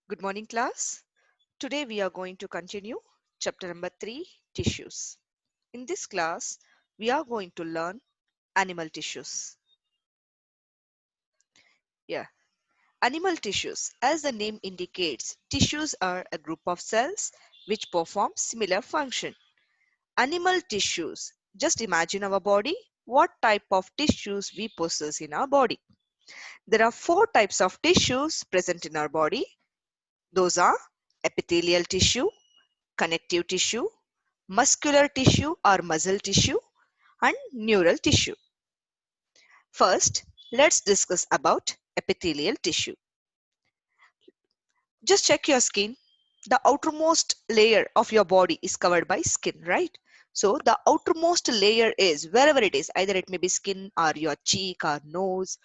Good morning, class. Today we are going to continue chapter number 3, tissues. In this class, we are going to learn animal tissues. Yeah, animal tissues. As the name indicates, tissues are a group of cells which perform similar function. Animal tissues. Just imagine our body. What type of tissues we possess in our body? There are four types of tissues present in our body. Those are epithelial tissue, connective tissue, muscular tissue or muscle tissue, and neural tissue. First, let's discuss about epithelial tissue. Just check your skin. The outermost layer of your body is covered by skin, right? So the outermost layer is wherever it is, either it may be skin or your cheek or nose,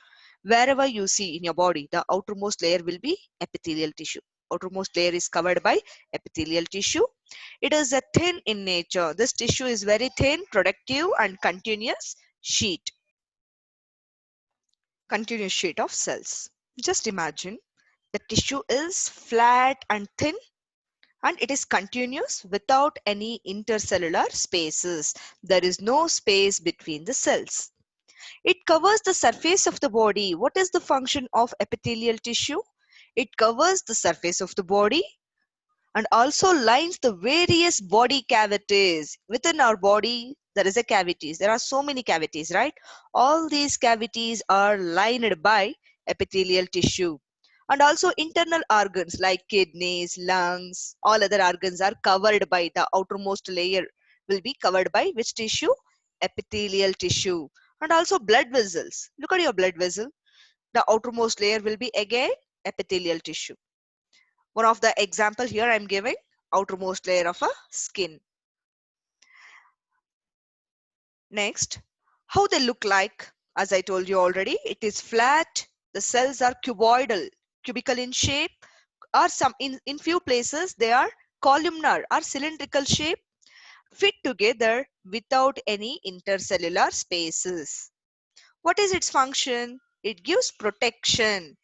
wherever you see in your body, the outermost layer will be epithelial tissue. Outermost layer is covered by epithelial tissue. It is a thin in nature. This tissue is very thin, productive, and continuous sheet of cells. Just imagine the tissue is flat and thin and it is continuous without any intercellular spaces. There is no space between the cells. It covers the surface of the body. What is the function of epithelial tissue? It covers the surface of the body and also lines the various body cavities. Within our body, there is a cavities. There are so many cavities, right? All these cavities are lined by epithelial tissue. And also internal organs like kidneys, lungs, all other organs are covered by the outermost layer will be covered by which tissue? Epithelial tissue. And also blood vessels. Look at your blood vessel. The outermost layer will be again epithelial tissue. One of the example here I'm giving, outermost layer of a skin. Next, how they look like, as I told you already, it is flat. The cells are cubical in shape, or some in few places they are columnar or cylindrical shape, fit together without any intercellular spaces. What is its function? It gives protection.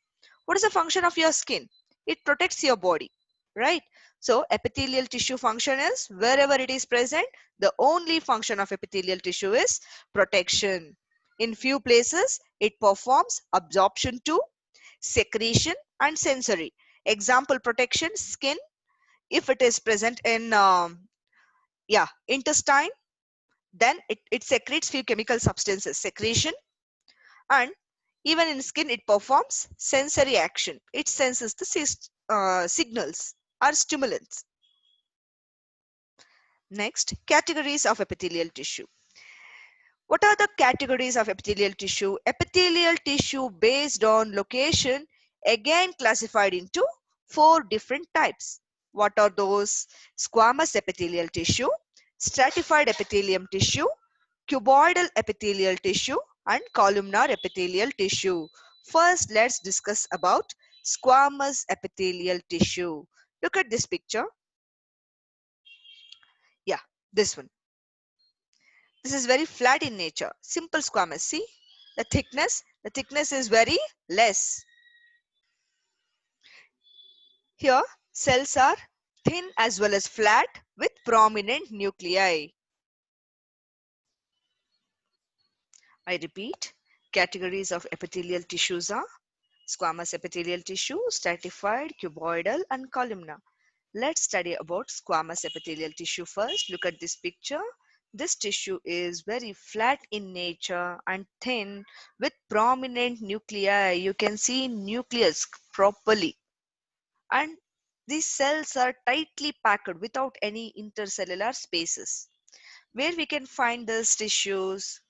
What is the function of your skin? It protects your body, right? So epithelial tissue function is wherever it is present, the only function of epithelial tissue is protection. In few places, it performs absorption too, secretion and sensory. Example protection, skin. If it is present in intestine, then it secretes few chemical substances, secretion, and even in skin it performs sensory action. It senses the signals or stimulants. Next, categories of epithelial tissue. What are the categories of epithelial tissue? Epithelial tissue based on location again classified into four different types. What are those? Squamous epithelial tissue, stratified epithelium tissue, cuboidal epithelial tissue, and columnar epithelial tissue. First, let's discuss about squamous epithelial tissue. Look at this picture. Yeah, this one. This is very flat in nature. Simple squamous. See the thickness is very less. Here, cells are thin as well as flat with prominent nuclei. I repeat, categories of epithelial tissues are squamous epithelial tissue, stratified, cuboidal, and columnar. Let's study about squamous epithelial tissue first. Look at this picture. This tissue is very flat in nature and thin with prominent nuclei. You can see nucleus properly. And these cells are tightly packed without any intercellular spaces. Where we can find these tissues?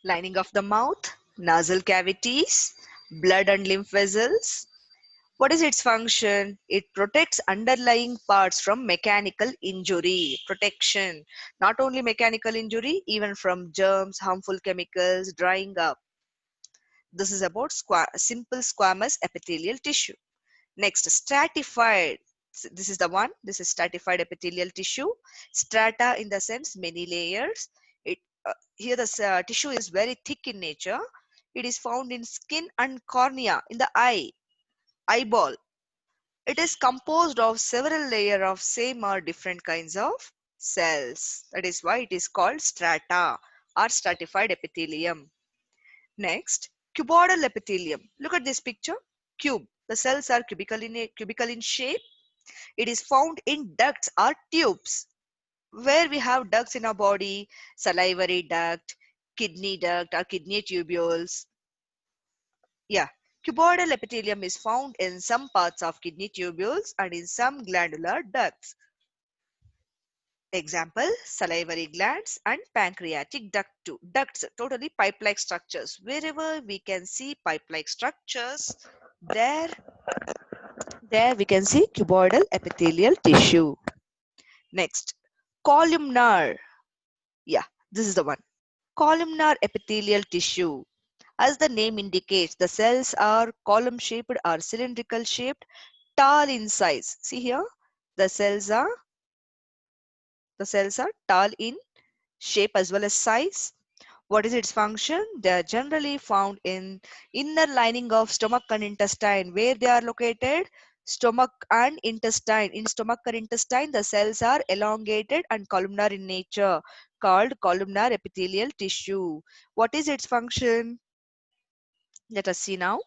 Lining of the mouth, nasal cavities, blood and lymph vessels. What is its function? It protects underlying parts from mechanical injury. Protection. Not only mechanical injury, even from germs, harmful chemicals, drying up. This is about simple squamous epithelial tissue. Next, stratified. This is the one. This is stratified epithelial tissue. Strata in the sense many layers. Here the tissue is very thick in nature. It is found in skin and cornea in the eyeball. It is composed of several layers of same or different kinds of cells. That is why it is called strata or stratified epithelium. Next, cuboidal epithelium. Look at this picture. Cube. The cells are cubical in shape. It is found in ducts or tubes. Where we have ducts in our body, salivary duct, kidney duct or kidney tubules. Yeah, cuboidal epithelium is found in some parts of kidney tubules and in some glandular ducts. Example, salivary glands and pancreatic duct too. Ducts, totally pipe-like structures. Wherever we can see pipe-like structures, there, there we can see cuboidal epithelial tissue. Next, columnar. Yeah, this is the one. Columnar epithelial tissue. As the name indicates, the cells are column-shaped or cylindrical shaped, tall in size. See here, the cells are tall in shape as well as size. What is its function? They are generally found in inner lining of stomach and intestine. Where they are located? Stomach and intestine. In stomach and intestine, the cells are elongated and columnar in nature, called columnar epithelial tissue. What is its function? Let us see now.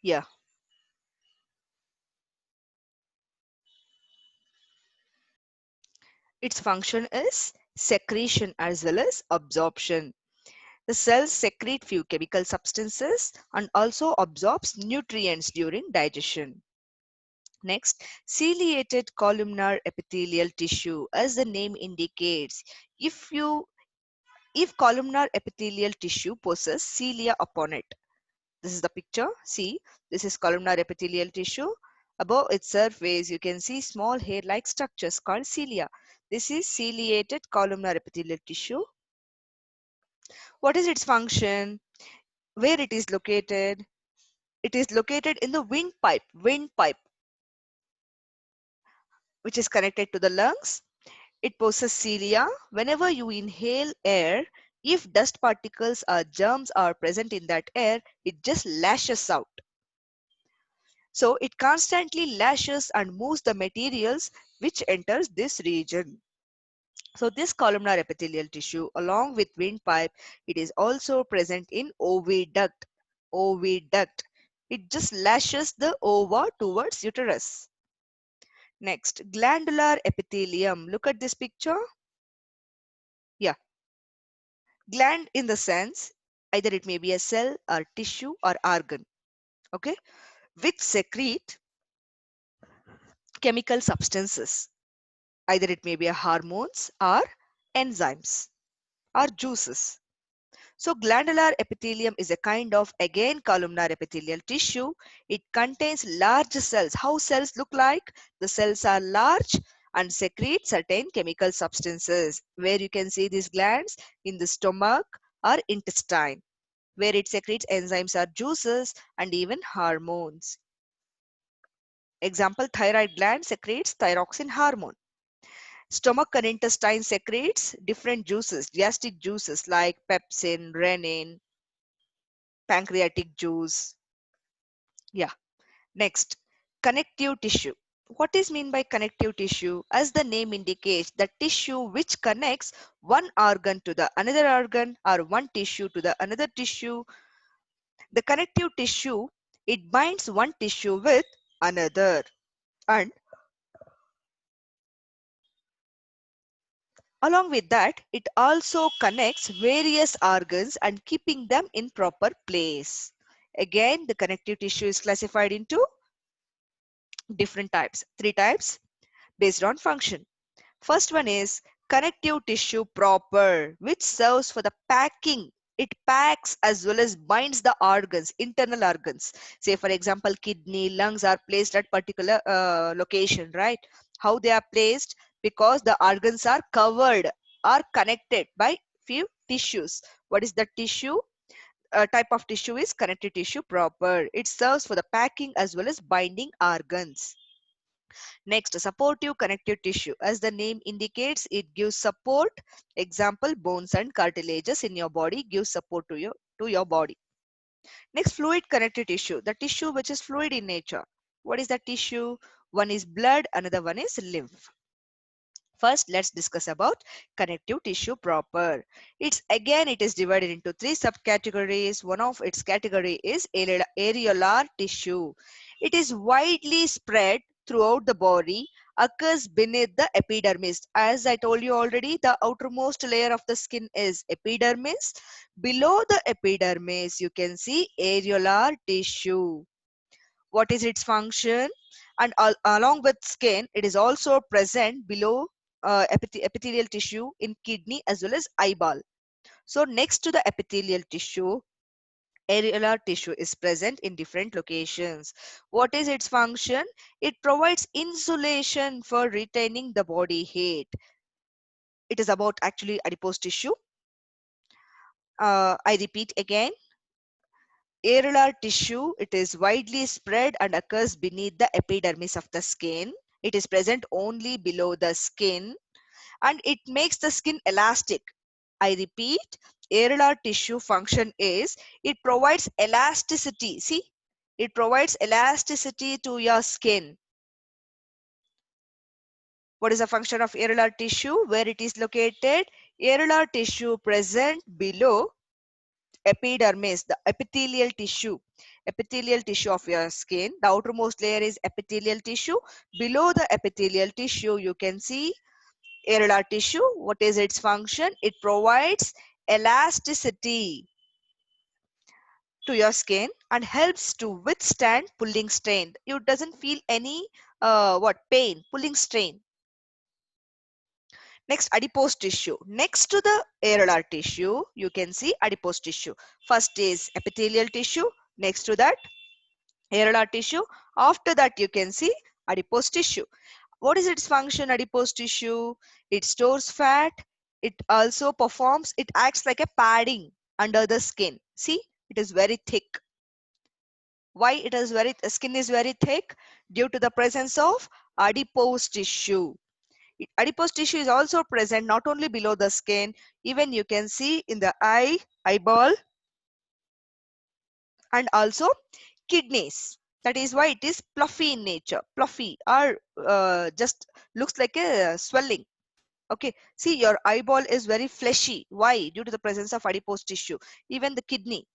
Yeah, its function is secretion as well as absorption. The cells secrete few chemical substances and also absorbs nutrients during digestion. Next, ciliated columnar epithelial tissue. As the name indicates, if you if columnar epithelial tissue possesses cilia upon it. This is the picture. See, this is columnar epithelial tissue. Above its surface, you can see small hair-like structures called cilia. This is ciliated columnar epithelial tissue. What is its function? Where it is located? It is located in the windpipe, which is connected to the lungs. It possesses cilia. Whenever you inhale air, if dust particles or germs are present in that air, it just lashes out. So it constantly lashes and moves the materials which enters this region. So this columnar epithelial tissue along with windpipe, it is also present in oviduct. Oviduct. It just lashes the ova towards uterus. Next, glandular epithelium. Look at this picture. Yeah, gland in the sense, either it may be a cell or tissue or organ, okay, which secrete chemical substances. Either it may be a hormones or enzymes or juices. So glandular epithelium is a kind of again columnar epithelial tissue. It contains large cells. How cells look like? The cells are large and secrete certain chemical substances. Where you can see these glands in the stomach or intestine, where it secretes enzymes or juices and even hormones. Example, thyroid gland secretes thyroxine hormone. Stomach and intestine secretes different juices, gastric juices like pepsin, renin, pancreatic juice. Yeah. Next, connective tissue. What is mean by connective tissue? As the name indicates, the tissue which connects one organ to the another organ or one tissue to the another tissue. The connective tissue, it binds one tissue with another, and along with that, it also connects various organs and keeping them in proper place. Again, the connective tissue is classified into different types, three types based on function. First one is connective tissue proper, which serves for the packing. It packs as well as binds the organs, internal organs. Say for example, kidney, lungs are placed at particular location, right? How they are placed? Because the organs are covered or connected by few tissues. What is the tissue? Type of tissue is connective tissue proper. It serves for the packing as well as binding organs. Next, supportive connective tissue. As the name indicates, it gives support. Example, bones and cartilages in your body give support to your body. Next, fluid connective tissue. The tissue which is fluid in nature. What is the tissue? One is blood, another one is lymph. First, let's discuss about connective tissue proper. It is divided into three subcategories. One of its category is areolar tissue. It is widely spread throughout the body, occurs beneath the epidermis. As I told you already, the outermost layer of the skin is epidermis. Below the epidermis, you can see areolar tissue. What is its function? And along with skin, it is also present below epithelial tissue in kidney as well as eyeball. So next to the epithelial tissue, areolar tissue is present in different locations. What is its function? It provides insulation for retaining the body heat. It is about actually adipose tissue. I repeat again. Areolar tissue, it is widely spread and occurs beneath the epidermis of the skin. It is present only below the skin and it makes the skin elastic. I repeat, areolar tissue function is it provides elasticity. See, it provides elasticity to your skin. What is the function of areolar tissue? Where it is located? Areolar tissue present below epidermis, the epithelial tissue of your skin. The outermost layer is epithelial tissue. Below the epithelial tissue, you can see areolar tissue. What is its function? It provides elasticity to your skin and helps to withstand pulling strain. You doesn't feel any pain, pulling strain. Next, adipose tissue. Next to the areolar tissue, you can see adipose tissue. First is epithelial tissue. Next to that, areolar tissue. After that, you can see adipose tissue. What is its function, adipose tissue? It stores fat. It also performs, it acts like a padding under the skin. See, it is very thick. Why it is skin is very thick? Due to the presence of adipose tissue. Adipose tissue is also present not only below the skin, even you can see in the eyeball, and also kidneys. That is why it is fluffy in nature. Fluffy or just looks like a swelling. Okay, see your eyeball is very fleshy. Why? Due to the presence of adipose tissue. Even the kidney.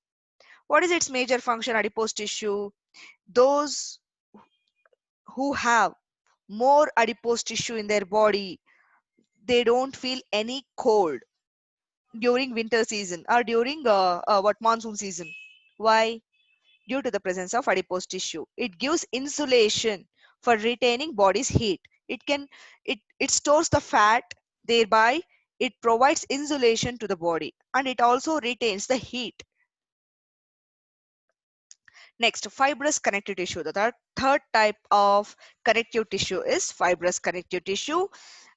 What is its major function, adipose tissue? Those who have more adipose tissue in their body, they don't feel any cold during winter season or during monsoon season. Why? Due to the presence of adipose tissue. It gives insulation for retaining body's heat. It stores the fat, thereby it provides insulation to the body and it also retains the heat. Next, fibrous connective tissue. The third type of connective tissue is fibrous connective tissue.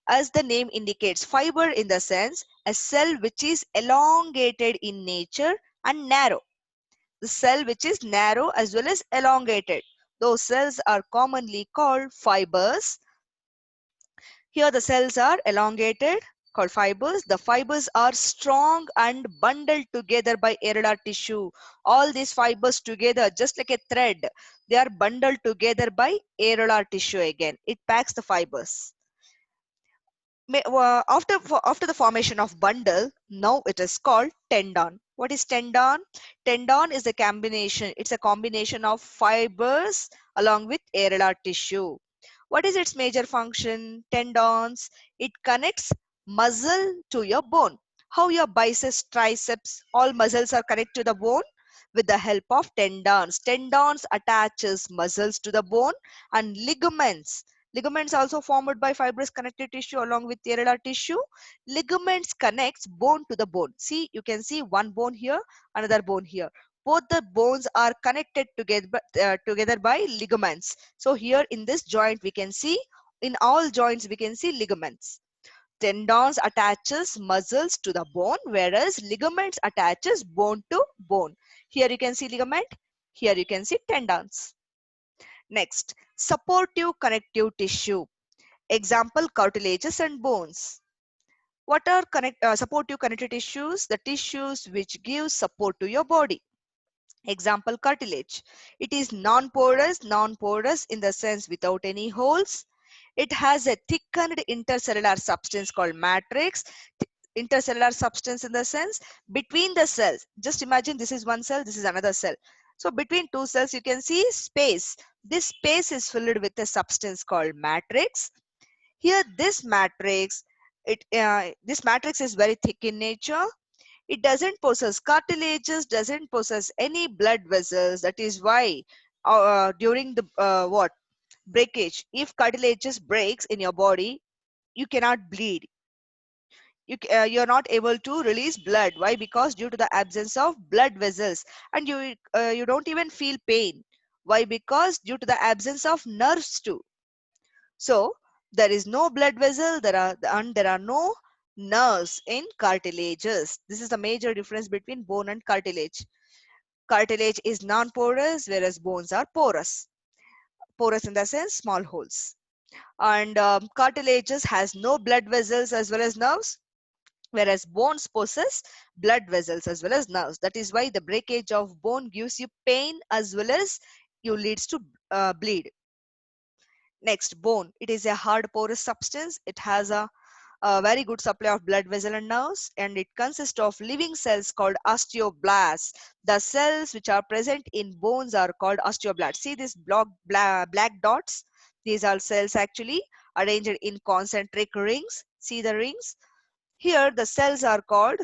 As the name indicates, fiber in the sense a cell which is elongated in nature and narrow. The cell which is narrow as well as elongated. Those cells are commonly called fibers. Here the cells are elongated, called fibers. The fibers are strong and bundled together by areolar tissue. All these fibers together, just like a thread, they are bundled together by areolar tissue again. It packs the fibers. After the formation of bundle, now it is called tendon. What is tendon? Tendon is a combination. It's a combination of fibers along with areolar tissue. What is its major function? Tendons. It connects muscle to your bone. How your biceps, triceps, all muscles are connected to the bone with the help of tendons. Tendons attaches muscles to the bone and ligaments. Ligaments also formed by fibrous connective tissue along with areolar tissue. Ligaments connects bone to the bone. See, you can see one bone here, another bone here. Both the bones are connected together by ligaments. So here in this joint we can see, in all joints we can see ligaments. Tendons attaches muscles to the bone, whereas ligaments attaches bone to bone. Here you can see ligament, here you can see tendons. Next, supportive connective tissue. Example, cartilages and bones. What are supportive connective tissues? The tissues which give support to your body. Example, cartilage. It is non-porous in the sense without any holes. It has a thickened intercellular substance called matrix. Intercellular substance in the sense between the cells. Just imagine this is one cell, this is another cell. So between two cells, you can see space. This space is filled with a substance called matrix. Here, this matrix is very thick in nature. It doesn't possess cartilages, doesn't possess any blood vessels. That is why during the breakage, if cartilages breaks in your body, you cannot bleed. You're not able to release blood. Why? Because due to the absence of blood vessels, and you don't even feel pain. Why? Because due to the absence of nerves too. So there is no blood vessel. There are no nerves in cartilages. This is the major difference between bone and cartilage. Cartilage is non-porous, whereas bones are porous. Porous in the sense small holes. And cartilages has no blood vessels as well as nerves, whereas bones possess blood vessels as well as nerves. That is why the breakage of bone gives you pain as well as you leads to bleed. Next, bone. It is a hard porous substance. It has a very good supply of blood vessel and nerves, and it consists of living cells called osteoblasts. The cells which are present in bones are called osteoblasts. See these black dots? These are cells actually arranged in concentric rings. See the rings? Here the cells are called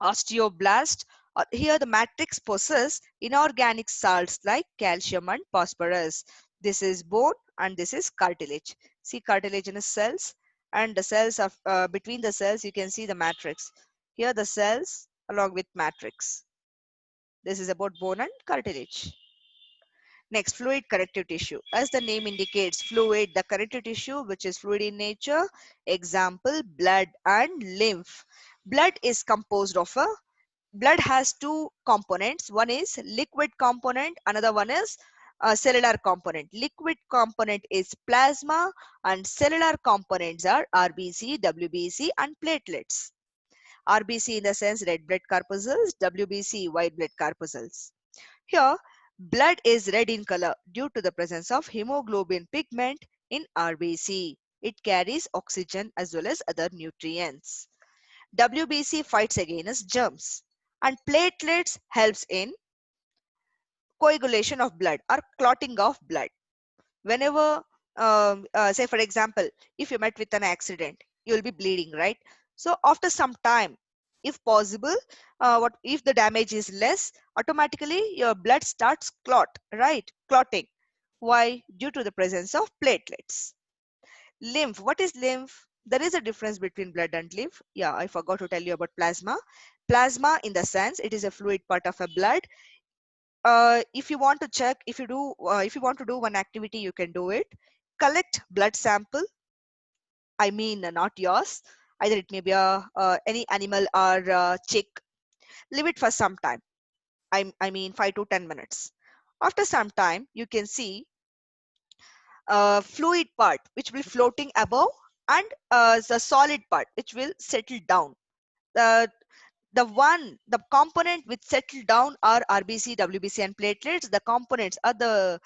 osteoblast. Here the matrix possesses inorganic salts like calcium and phosphorus. This is bone and this is cartilage. See cartilaginous cells, and the cells of between the cells you can see the matrix. Here the cells along with matrix. This is about bone and cartilage. Next, fluid connective tissue. As the name indicates, fluid, the connective tissue which is fluid in nature. Example, blood and lymph. Blood has two components. One is liquid component, another one is cellular component. Liquid component is plasma and cellular components are RBC, WBC and platelets. RBC in the sense red blood corpuscles, WBC white blood corpuscles. Here, blood is red in color due to the presence of hemoglobin pigment in RBC. It carries oxygen as well as other nutrients. WBC fights against germs, and platelets helps in coagulation of blood or clotting of blood. Whenever, say for example, if you met with an accident, you will be bleeding, right? So after some time, if possible, what if the damage is less, automatically your blood starts clotting. Why? Due to the presence of platelets. Lymph. What is lymph? There is a difference between blood and lymph. Yeah, I forgot to tell you about plasma. Plasma, in the sense, it is a fluid part of a blood. If you want to check, if you want to do one activity, you can do it. Collect blood sample. I mean, not yours. Either it may be any animal or chick. Leave it for some time. I mean, 5 to 10 minutes. After some time, you can see fluid part which will floating above, and the solid part which will settle down. The the component which settle down are RBC, WBC and platelets. The components are the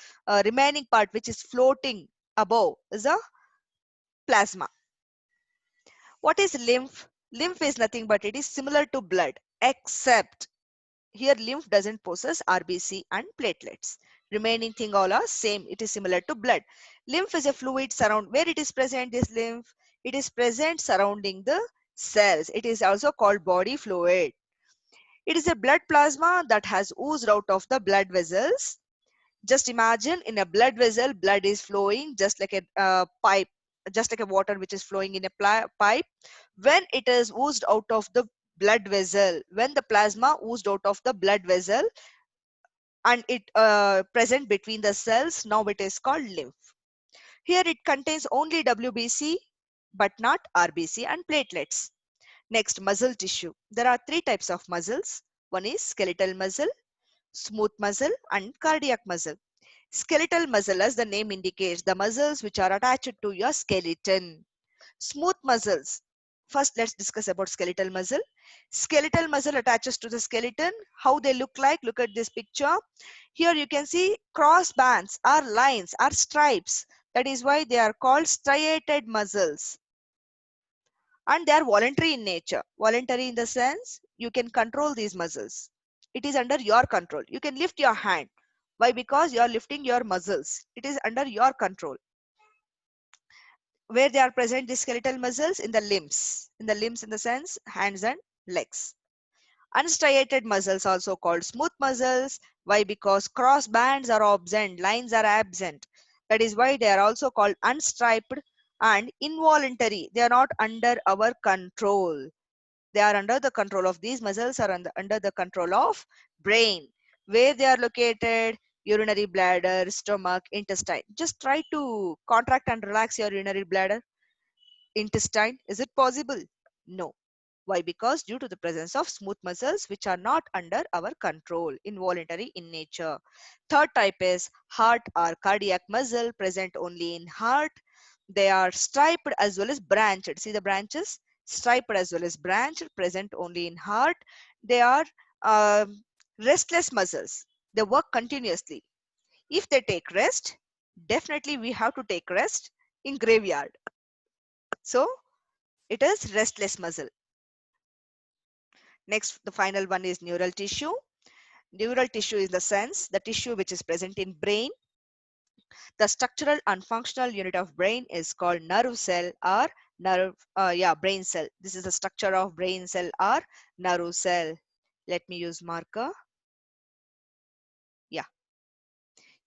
remaining part which is floating above is a plasma. What is lymph? Lymph is nothing but it is similar to blood, except here lymph doesn't possess RBC and platelets. Remaining thing all are same. It is similar to blood. Lymph is a fluid surround. Where it is present, this lymph? It is present surrounding the cells. It is also called body fluid. It is a blood plasma that has oozed out of the blood vessels. Just imagine in a blood vessel, blood is flowing just like a pipe, just like a water which is flowing in a pipe. When it is oozed out of the blood vessel, when the plasma oozed out of the blood vessel and it present between the cells, now it is called lymph. Here it contains only WBC but not RBC and platelets. Next, muscle tissue. There are three types of muscles. One is skeletal muscle, smooth muscle and cardiac muscle. Skeletal muscle, as the name indicates, the muscles which are attached to your skeleton. Smooth muscles. First, let's discuss about skeletal muscle. Skeletal muscle attaches to the skeleton. How they look like? Look at this picture. Here you can see cross bands or lines or stripes. That is why they are called striated muscles. And they are voluntary in nature. Voluntary in the sense you can control these muscles. It is under your control. You can lift your hand. Why? Because you are lifting your muscles. It is under your control. Where they are present, the skeletal muscles? In the limbs, in the sense hands and legs. Unstriated muscles, also called smooth muscles. Why? Because cross bands are absent, lines are absent. That is why they are also called unstriped and involuntary. They are not under our control. They are under the control of these muscles, are under the control of brain. Where they are located? Urinary bladder, stomach, intestine. Just try to contract and relax your urinary bladder, intestine. Is it possible? No. Why? Because due to the presence of smooth muscles which are not under our control, involuntary in nature. Third type is heart or cardiac muscle, present only in heart. They are striped as well as branched. See the branches? Striped as well as branched, present only in heart. They are restless muscles. They work continuously. If they take rest, definitely we have to take rest in graveyard. So it is restless muscle. Next, the final one is neural tissue. Neural tissue is the sense, the tissue which is present in brain. The structural and functional unit of brain is called nerve cell or brain cell. This is the structure of brain cell or nerve cell. Let me use marker. Yeah,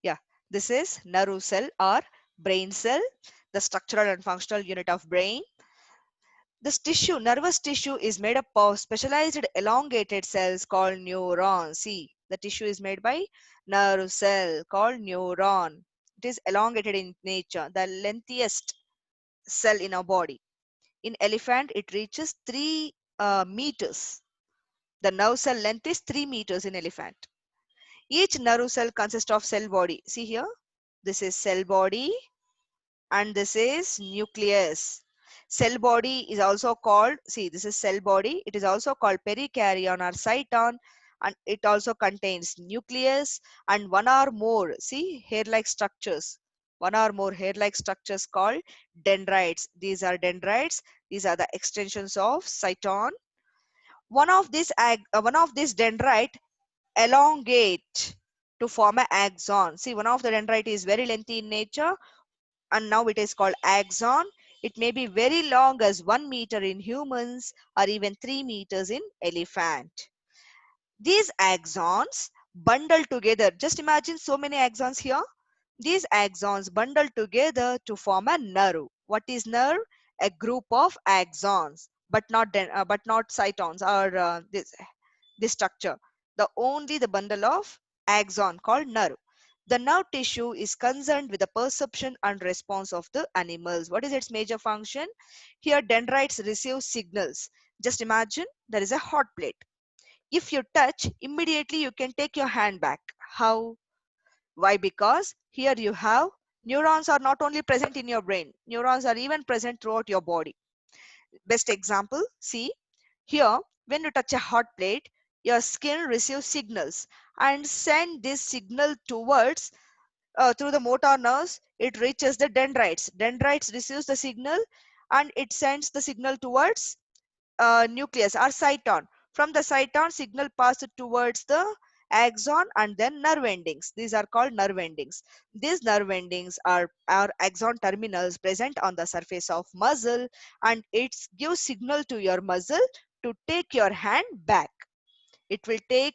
yeah. This is nerve cell or brain cell, the structural and functional unit of brain. This tissue, nervous tissue, is made up of specialized elongated cells called neurons. See, the tissue is made by nerve cell called neuron. It is elongated in nature, the lengthiest cell in our body. In elephant, it reaches 3 meters. The nerve cell length is 3 meters in elephant. Each nerve cell consists of cell body. See here, this is cell body and this is nucleus. Cell body is also called, see this is cell body, it is also called perikaryon or cyton, and it also contains nucleus and one or more, see, hair-like structures. One or more hair-like structures called dendrites. These are dendrites. These are the extensions of cyton. One of these dendrite elongate to form an axon. See, one of the dendrite is very lengthy in nature, and now it is called axon. It may be very long as 1 meter in humans or even 3 meters in elephant. These axons bundle together. Just imagine so many axons here. These axons bundle together to form a nerve. What is nerve? A group of axons, but not cytons or this structure. Only the bundle of axon called nerve. The nerve tissue is concerned with the perception and response of the animals. What is its major function? Here dendrites receive signals. Just imagine there is a hot plate. If you touch, immediately you can take your hand back. How? Why? Because here you have neurons are not only present in your brain, neurons are even present throughout your body. Best example, see here, when you touch a hot plate, your skin receives signals and send this signal towards through the motor nerves. It reaches the dendrites. Dendrites receives the signal and it sends the signal towards nucleus or cyton. From the cyton, signal passed towards the axon and then nerve endings. These are called nerve endings. These nerve endings are axon terminals present on the surface of muscle, and it gives signal to your muscle to take your hand back. It will take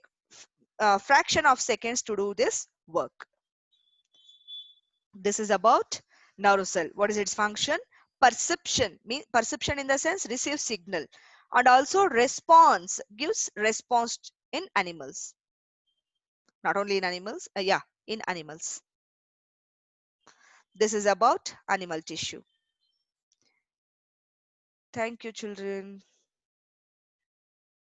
a fraction of seconds to do this work. This is about nerve cell. What is its function? Perception, mean perception in the sense receive signal, and also response, gives response in animals. Not only in animals, in animals. This is about animal tissue. Thank you, children.